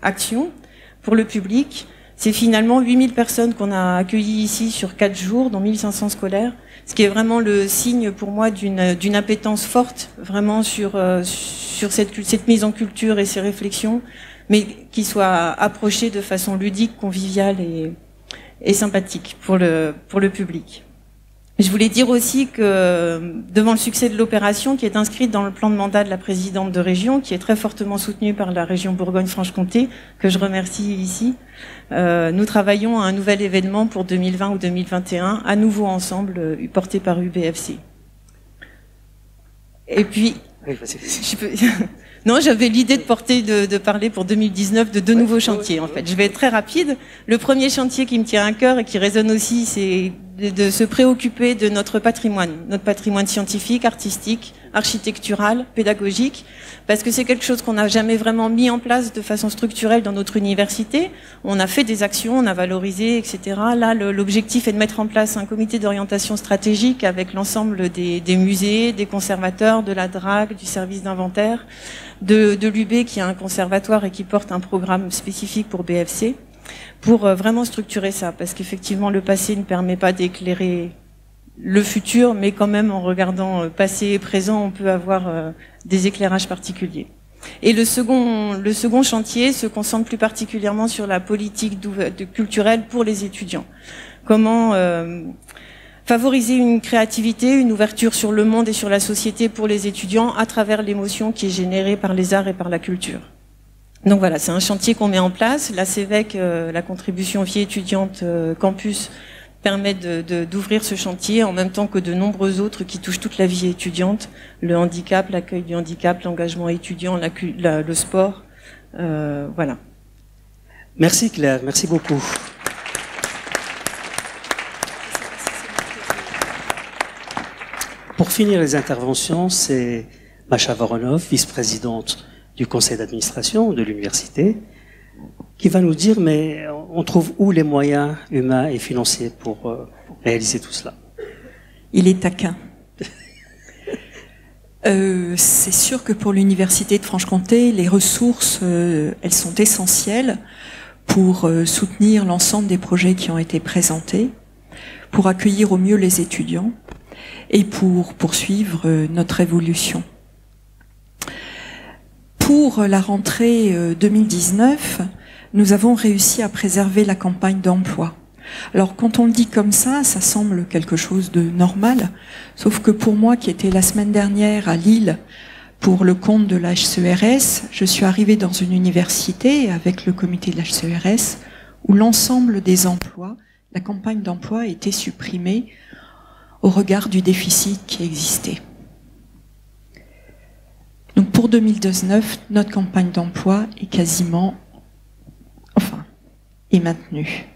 actions pour le public. C'est finalement 8000 personnes qu'on a accueillies ici sur 4 jours, dans 1500 scolaires, ce qui est vraiment le signe pour moi d'une appétence forte, vraiment sur cette mise en culture et ces réflexions, mais qui soit approchée de façon ludique, conviviale et sympathique pour le public. Je voulais dire aussi que devant le succès de l'opération qui est inscrite dans le plan de mandat de la présidente de région, qui est très fortement soutenue par la région Bourgogne-Franche-Comté, que je remercie ici, nous travaillons à un nouvel événement pour 2020 ou 2021, à nouveau ensemble, porté par UBFC. Et puis, non, j'avais l'idée de parler pour 2019 de 2 nouveaux chantiers, en fait. Je vais être très rapide. Le premier chantier qui me tient à cœur et qui résonne aussi, c'est de se préoccuper de notre patrimoine scientifique, artistique, architectural, pédagogique, parce que c'est quelque chose qu'on n'a jamais vraiment mis en place de façon structurelle dans notre université. On a fait des actions, on a valorisé, etc. Là, l'objectif est de mettre en place un comité d'orientation stratégique avec l'ensemble des musées, des conservateurs, de la DRAC, du service d'inventaire, de l'UB qui a un conservatoire et qui porte un programme spécifique pour BFC, pour vraiment structurer ça, parce qu'effectivement le passé ne permet pas d'éclairer le futur, mais quand même en regardant passé et présent, on peut avoir des éclairages particuliers. Et le second chantier se concentre plus particulièrement sur la politique culturelle pour les étudiants. Comment favoriser une créativité, une ouverture sur le monde et sur la société pour les étudiants à travers l'émotion qui est générée par les arts et par la culture. Donc voilà, c'est un chantier qu'on met en place. La CEVEC, la contribution vie étudiante campus, permet d'ouvrir ce chantier en même temps que de nombreux autres qui touchent toute la vie étudiante, le handicap, l'accueil du handicap, l'engagement étudiant, le sport, voilà. Merci Claire, merci beaucoup. Pour finir les interventions, c'est Masha Voronov, vice-présidente du conseil d'administration de l'université, qui va nous dire, mais on trouve où les moyens humains et financiers pour réaliser tout cela? Il est taquin. C'est sûr que pour l'université de Franche-Comté, les ressources, elles sont essentielles pour soutenir l'ensemble des projets qui ont été présentés, pour accueillir au mieux les étudiants et pour poursuivre notre évolution. Pour la rentrée 2019, nous avons réussi à préserver la campagne d'emploi. Alors quand on le dit comme ça semble quelque chose de normal, sauf que pour moi qui étais la semaine dernière à Lille pour le compte de la HCERS, je suis arrivée dans une université avec le comité de la HCERS où l'ensemble des emplois, la campagne d'emploi a été supprimée au regard du déficit qui existait. Donc pour 2019, notre campagne d'emploi est quasiment, est maintenue.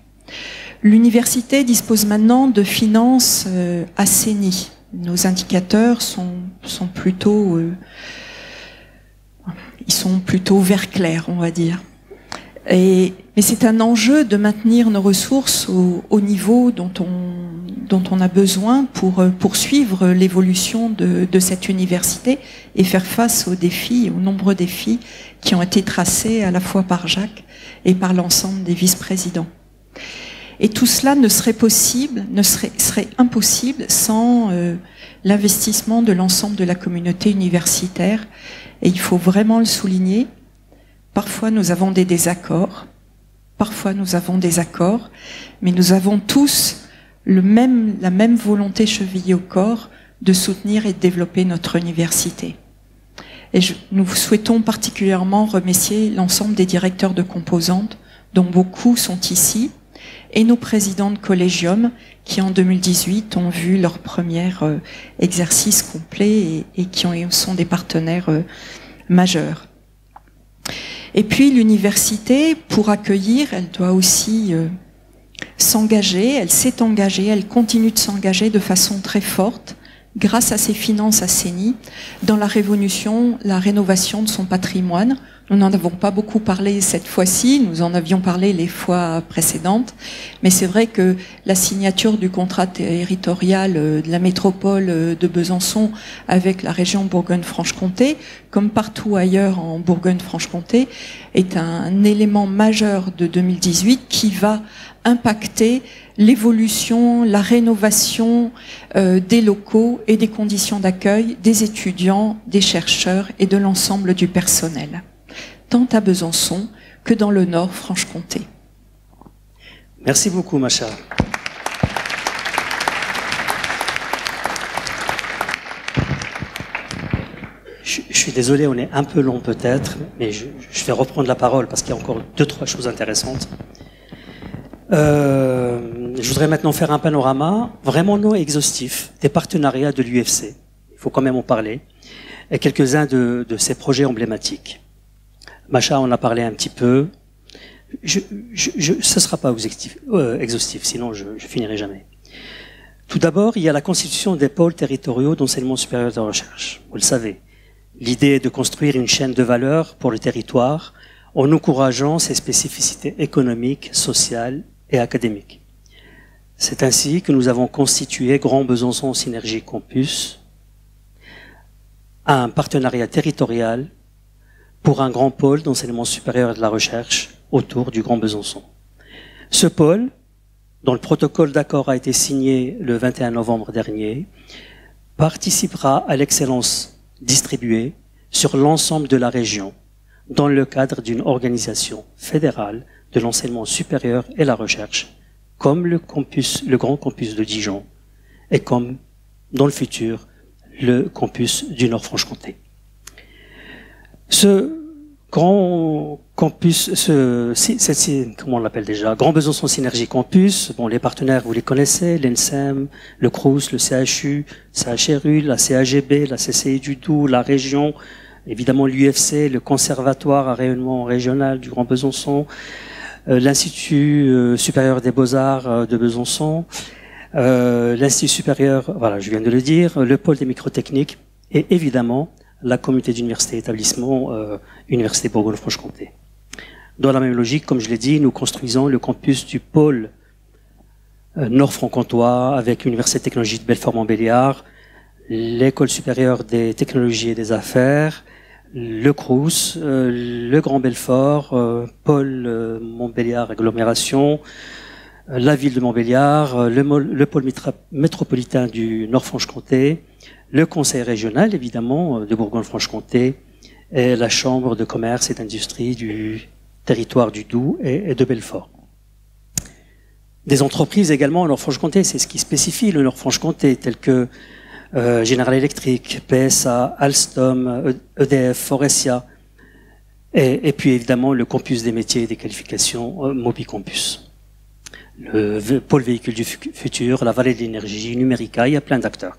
L'université dispose maintenant de finances assainies. Nos indicateurs sont plutôt vert clair, on va dire. Mais c'est un enjeu de maintenir nos ressources au niveau dont on a besoin pour poursuivre l'évolution de cette université et faire face aux défis, aux nombreux défis qui ont été tracés à la fois par Jacques et par l'ensemble des vice-présidents. Et tout cela serait impossible sans l'investissement de l'ensemble de la communauté universitaire. Et il faut vraiment le souligner. Parfois nous avons des désaccords, mais nous avons tous la même volonté chevillée au corps de soutenir et de développer notre université. Et nous souhaitons particulièrement remercier l'ensemble des directeurs de composantes, dont beaucoup sont ici, et nos présidents de collégium qui en 2018 ont vu leur premier exercice complet et qui sont des partenaires majeurs. Et puis l'université, pour accueillir, elle doit aussi s'engager, elle s'est engagée, elle continue de s'engager de façon très forte, grâce à ses finances assainies, dans la rénovation de son patrimoine. Nous n'en avons pas beaucoup parlé cette fois-ci, nous en avions parlé les fois précédentes, mais c'est vrai que la signature du contrat territorial de la métropole de Besançon avec la région Bourgogne-Franche-Comté, comme partout ailleurs en Bourgogne-Franche-Comté, est un élément majeur de 2018 qui va impacter l'évolution, la rénovation des locaux et des conditions d'accueil des étudiants, des chercheurs et de l'ensemble du personnel, tant à Besançon que dans le Nord Franche-Comté. Merci beaucoup, Macha. Je suis désolé, on est un peu long peut-être, mais je vais reprendre la parole parce qu'il y a encore 2-3 choses intéressantes. Je voudrais maintenant faire un panorama vraiment non exhaustif des partenariats de l'UFC. Il faut quand même en parler. Et quelques-uns de ces projets emblématiques. Macha en a parlé un petit peu. Ce ne sera pas exhaustif, sinon je finirai jamais. Tout d'abord, il y a la constitution des pôles territoriaux d'enseignement supérieur de recherche. Vous le savez. L'idée est de construire une chaîne de valeur pour le territoire en encourageant ses spécificités économiques, sociales et académiques. C'est ainsi que nous avons constitué Grand Besançon Synergie Campus, un partenariat territorial pour un grand pôle d'enseignement supérieur et de la recherche autour du Grand Besançon. Ce pôle, dont le protocole d'accord a été signé le 21 novembre dernier, participera à l'excellence distribuée sur l'ensemble de la région dans le cadre d'une organisation fédérale de l'enseignement supérieur et la recherche, comme le grand campus de Dijon et comme, dans le futur, le campus du Nord-Franche-Comté. Ce grand campus, comment on l'appelle déjà, Grand Besançon Synergie Campus, bon, les partenaires, vous les connaissez, l'ENSEM, le CRUS, le CHU, CHRU, la CAGB, la CCI du Doubs, la région, évidemment l'UFC, le Conservatoire à rayonnement régional du Grand Besançon, l'Institut supérieur des Beaux-Arts de Besançon, l'Institut supérieur, voilà, je viens de le dire, le pôle des microtechniques et évidemment la communauté d'université établissement Université Bourgogne-Franche-Comté. Dans la même logique, comme je l'ai dit, nous construisons le campus du pôle nord-franc-comtois avec l'Université de technologie de Belfort-Montbéliard, l'École supérieure des technologies et des affaires, le CRUS, le Grand Belfort, pôle Montbéliard agglomération, la ville de Montbéliard, le pôle métropolitain du Nord-Franche-Comté, le conseil régional évidemment de Bourgogne-Franche-Comté et la chambre de commerce et d'industrie du territoire du Doubs et de Belfort. Des entreprises également au Nord-Franche-Comté, c'est ce qui spécifie le Nord-Franche-Comté, telles que General Electric, PSA, Alstom, EDF, Forestia, et puis évidemment le campus des métiers et des qualifications, Mobicampus. Le pôle véhicule du futur, la vallée de l'énergie, Numérica, il y a plein d'acteurs.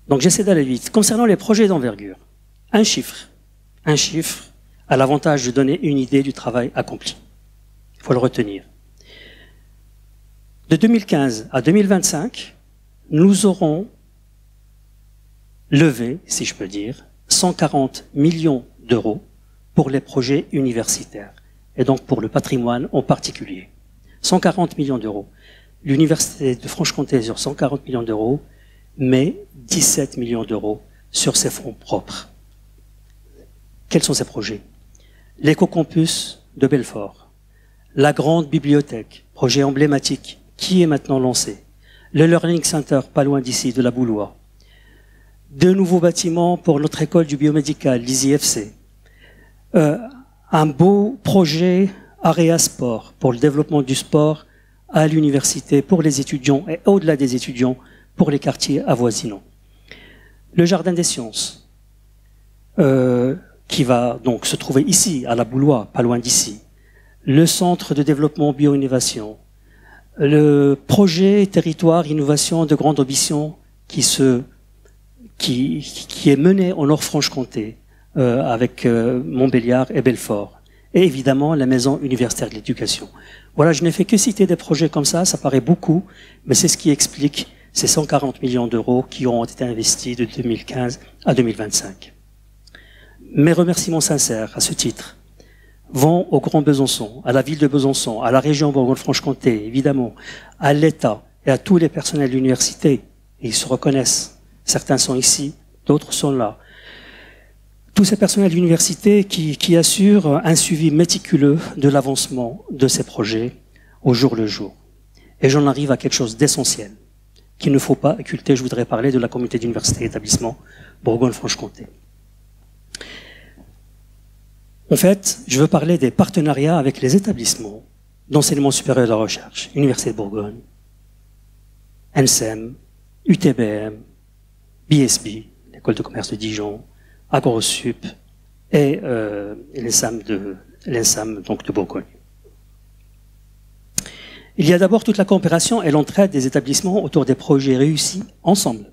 Donc j'essaie d'aller vite. Concernant les projets d'envergure, un chiffre a l'avantage de donner une idée du travail accompli. Il faut le retenir. De 2015 à 2025, nous aurons levé, si je peux dire, 140 millions d'euros pour les projets universitaires, et donc pour le patrimoine en particulier. 140 millions d'euros. L'Université de Franche-Comté sur 140 millions d'euros, mais 17 millions d'euros sur ses fonds propres. Quels sont ces projets? L'éco-campus de Belfort, la grande bibliothèque, projet emblématique, qui est maintenant lancé, le Learning Center, pas loin d'ici, de la Boulois, deux nouveaux bâtiments pour notre école du biomédical, l'ISIFC, un beau projet Area Sport pour le développement du sport à l'université pour les étudiants et au-delà des étudiants pour les quartiers avoisinants. Le Jardin des Sciences, qui va donc se trouver ici, à la Boulois, pas loin d'ici. Le Centre de développement bio-innovation. Le projet territoire innovation de grande ambition qui est mené en Nord-Franche-Comté avec Montbéliard et Belfort. Et évidemment, la Maison universitaire de l'éducation. Voilà, je n'ai fait que citer des projets comme ça paraît beaucoup, mais c'est ce qui explique ces 140 millions d'euros qui ont été investis de 2015 à 2025. Mes remerciements sincères à ce titre vont au Grand Besançon, à la ville de Besançon, à la région Bourgogne-Franche-Comté, évidemment, à l'État et à tous les personnels de l'université. Et ils se reconnaissent. Certains sont ici, d'autres sont là. Tous ces personnels d'université qui assurent un suivi méticuleux de l'avancement de ces projets au jour le jour. Et j'en arrive à quelque chose d'essentiel qu'il ne faut pas occulter. Je voudrais parler de la communauté d'université et établissement Bourgogne-Franche-Comté. En fait, je veux parler des partenariats avec les établissements d'enseignement supérieur de la recherche, Université de Bourgogne, NSEM, UTBM, BSB, l'École de commerce de Dijon, AgroSup et l'ENSAM de Bourgogne. Il y a d'abord toute la coopération et l'entraide des établissements autour des projets réussis ensemble,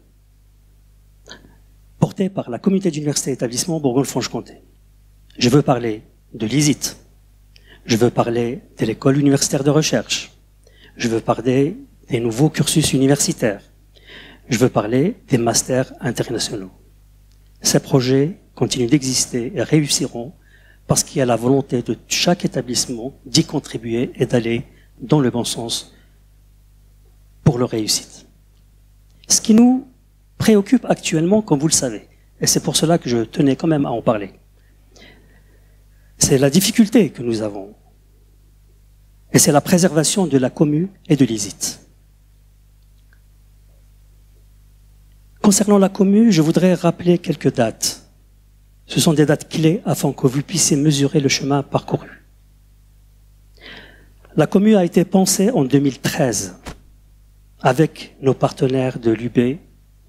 portés par la communauté d'université et établissement Bourgogne-Franche-Comté. Je veux parler de l'ISIT, je veux parler de l'école universitaire de recherche, je veux parler des nouveaux cursus universitaires, je veux parler des masters internationaux. Ces projets continuent d'exister et réussiront parce qu'il y a la volonté de chaque établissement d'y contribuer et d'aller dans le bon sens pour leur réussite. Ce qui nous préoccupe actuellement, comme vous le savez, et c'est pour cela que je tenais quand même à en parler, c'est la difficulté que nous avons. Et c'est la préservation de la commu et de l'ISIT. Concernant la commu, je voudrais rappeler quelques dates. Ce sont des dates clés afin que vous puissiez mesurer le chemin parcouru. La commu a été pensée en 2013 avec nos partenaires de l'UB,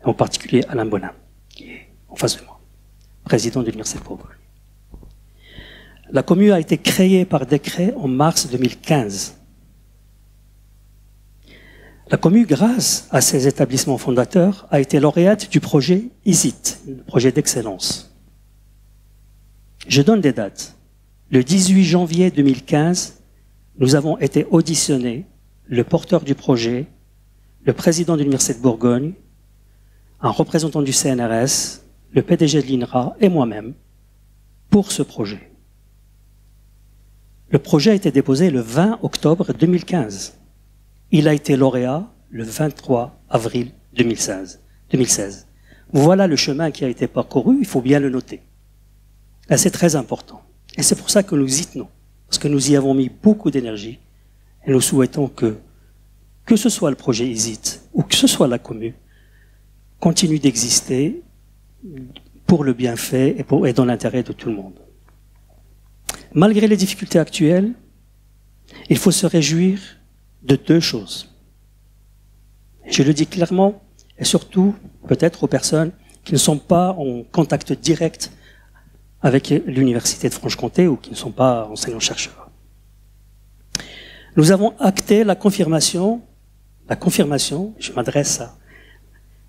en particulier Alain Bonin, qui est en face de moi, président de l'Université de Bourgogne. La commu a été créée par décret en mars 2015. La commu, grâce à ses établissements fondateurs, a été lauréate du projet ISIT, le projet d'excellence. Je donne des dates. Le 18 janvier 2015, nous avons été auditionnés, le porteur du projet, le président de l'Université de Bourgogne, un représentant du CNRS, le PDG de l'INRA et moi-même, pour ce projet. Le projet a été déposé le 20 octobre 2015. Il a été lauréat le 23 avril 2016. Voilà le chemin qui a été parcouru, il faut bien le noter. Et c'est très important. Et c'est pour ça que nous y tenons. Parce que nous y avons mis beaucoup d'énergie. Et nous souhaitons que ce soit le projet ISIT ou que ce soit la commu, continue d'exister pour le bienfait et dans l'intérêt de tout le monde. Malgré les difficultés actuelles, il faut se réjouir de deux choses. Je le dis clairement, et surtout peut-être aux personnes qui ne sont pas en contact direct avec l'Université de Franche-Comté ou qui ne sont pas enseignants-chercheurs. Nous avons acté la confirmation, je m'adresse à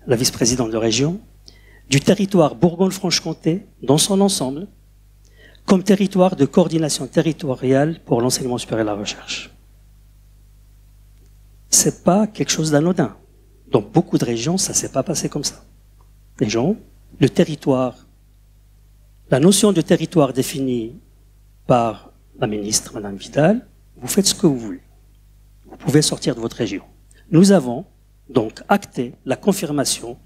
la vice-présidente de région, du territoire Bourgogne-Franche-Comté dans son ensemble, comme territoire de coordination territoriale pour l'enseignement supérieur et la recherche. C'est pas quelque chose d'anodin. Dans beaucoup de régions, ça s'est pas passé comme ça. Les gens, le territoire, la notion de territoire définie par la ministre, Madame Vidal, vous faites ce que vous voulez. Vous pouvez sortir de votre région. Nous avons donc acté la confirmation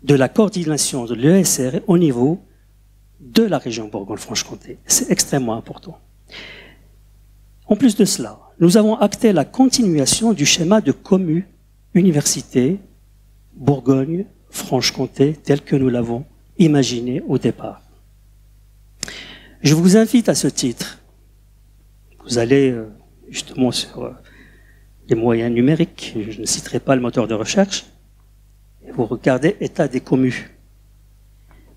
de la coordination de l'ESR au niveau de la région Bourgogne-Franche-Comté. C'est extrêmement important. En plus de cela, nous avons acté la continuation du schéma de commu université Bourgogne-Franche-Comté tel que nous l'avons imaginé au départ. Je vous invite à ce titre, vous allez justement sur des moyens numériques, je ne citerai pas le moteur de recherche, et vous regardez état des communes.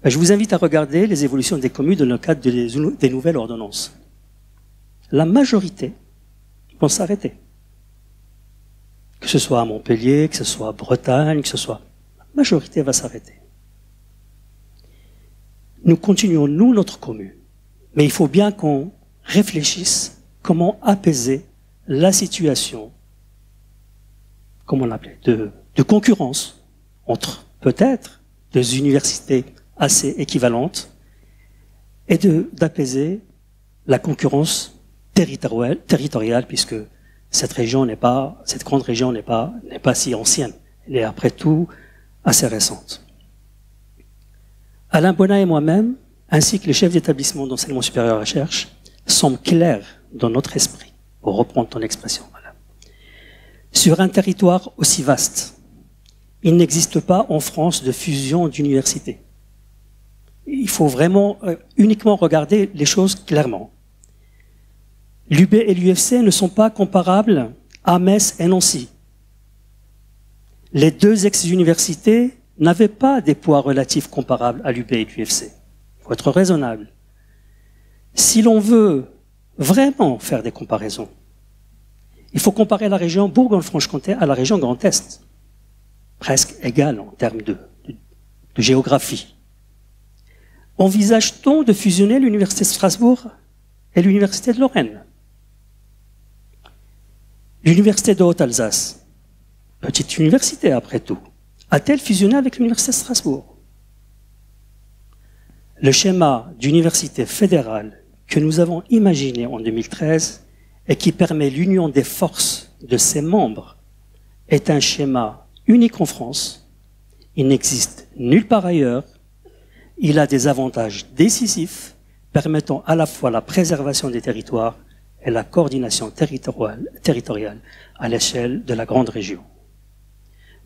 Je vous invite à regarder les évolutions des communes dans le cadre des nouvelles ordonnances. La majorité vont s'arrêter. Que ce soit à Montpellier, que ce soit à Bretagne, que ce soit... La majorité va s'arrêter. Nous continuons, nous, notre commune. Mais il faut bien qu'on réfléchisse comment apaiser la situation, comment on l'appelait, de concurrence entre peut-être des universités assez équivalentes et d'apaiser la concurrence territoriale, puisque cette grande région n'est pas si ancienne. Elle est après tout assez récente. Alain Bonnat et moi-même, ainsi que les chefs d'établissement d'enseignement supérieur et recherche, sommes clairs dans notre esprit, pour reprendre ton expression. Voilà. Sur un territoire aussi vaste, il n'existe pas en France de fusion d'universités. Il faut vraiment uniquement regarder les choses clairement. L'UB et l'UFC ne sont pas comparables à Metz et Nancy. Les deux ex-universités n'avaient pas des poids relatifs comparables à l'UB et l'UFC. Il faut être raisonnable. Si l'on veut vraiment faire des comparaisons, il faut comparer la région Bourgogne-Franche-Comté à la région Grand Est, presque égale en termes de géographie. Envisage-t-on de fusionner l'Université de Strasbourg et l'Université de Lorraine? L'Université de Haute-Alsace, petite université après tout, a-t-elle fusionné avec l'Université de Strasbourg? Le schéma d'université fédérale que nous avons imaginé en 2013 et qui permet l'union des forces de ses membres est un schéma unique en France. Il n'existe nulle part ailleurs. Il a des avantages décisifs permettant à la fois la préservation des territoires et la coordination territoriale à l'échelle de la grande région.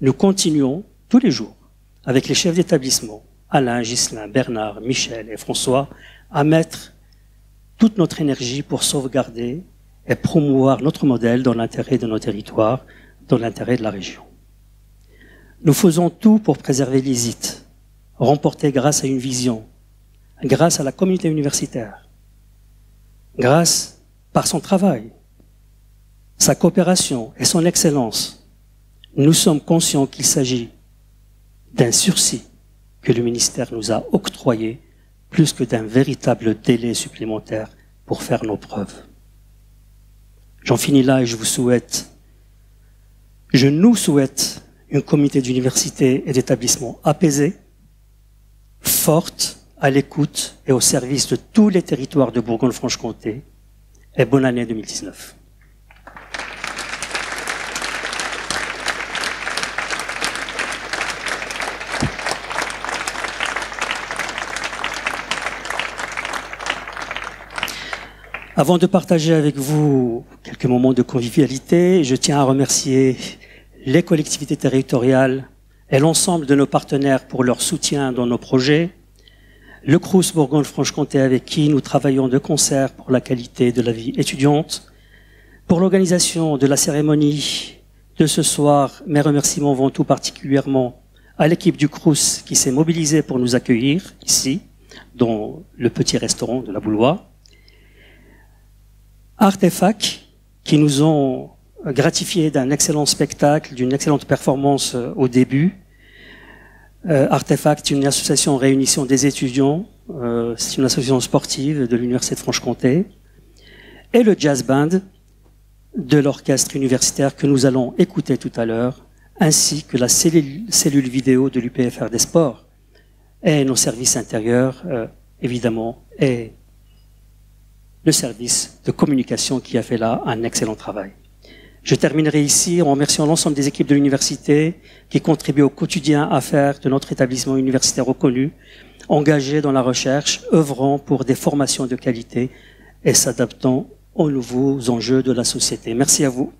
Nous continuons tous les jours avec les chefs d'établissement, Alain, Ghislain, Bernard, Michel et François, à mettre toute notre énergie pour sauvegarder et promouvoir notre modèle dans l'intérêt de nos territoires, dans l'intérêt de la région. Nous faisons tout pour préserver l'ISIT, remporté grâce à une vision, grâce à la communauté universitaire, grâce par son travail, sa coopération et son excellence. Nous sommes conscients qu'il s'agit d'un sursis que le ministère nous a octroyé plus que d'un véritable délai supplémentaire pour faire nos preuves. J'en finis là et je nous souhaite une communauté d'université et d'établissements apaisée, forte, à l'écoute et au service de tous les territoires de Bourgogne-Franche-Comté. Et bonne année 2019. Avant de partager avec vous quelques moments de convivialité, je tiens à remercier les collectivités territoriales et l'ensemble de nos partenaires pour leur soutien dans nos projets, le Crous Bourgogne-Franche-Comté avec qui nous travaillons de concert pour la qualité de la vie étudiante, pour l'organisation de la cérémonie de ce soir. Mes remerciements vont tout particulièrement à l'équipe du Crous qui s'est mobilisée pour nous accueillir ici, dans le petit restaurant de la Boulois. Artefac, qui nous ont gratifié d'un excellent spectacle, d'une excellente performance au début. Artefact, une association réunissant des étudiants, c'est une association sportive de l'Université de Franche-Comté. Et le jazz band de l'orchestre universitaire que nous allons écouter tout à l'heure, ainsi que la cellule vidéo de l'UPFR des sports et nos services intérieurs, évidemment, et le service de communication qui a fait là un excellent travail. Je terminerai ici en remerciant l'ensemble des équipes de l'université qui contribuent au quotidien à faire de notre établissement universitaire reconnu, engagés dans la recherche, œuvrant pour des formations de qualité et s'adaptant aux nouveaux enjeux de la société. Merci à vous.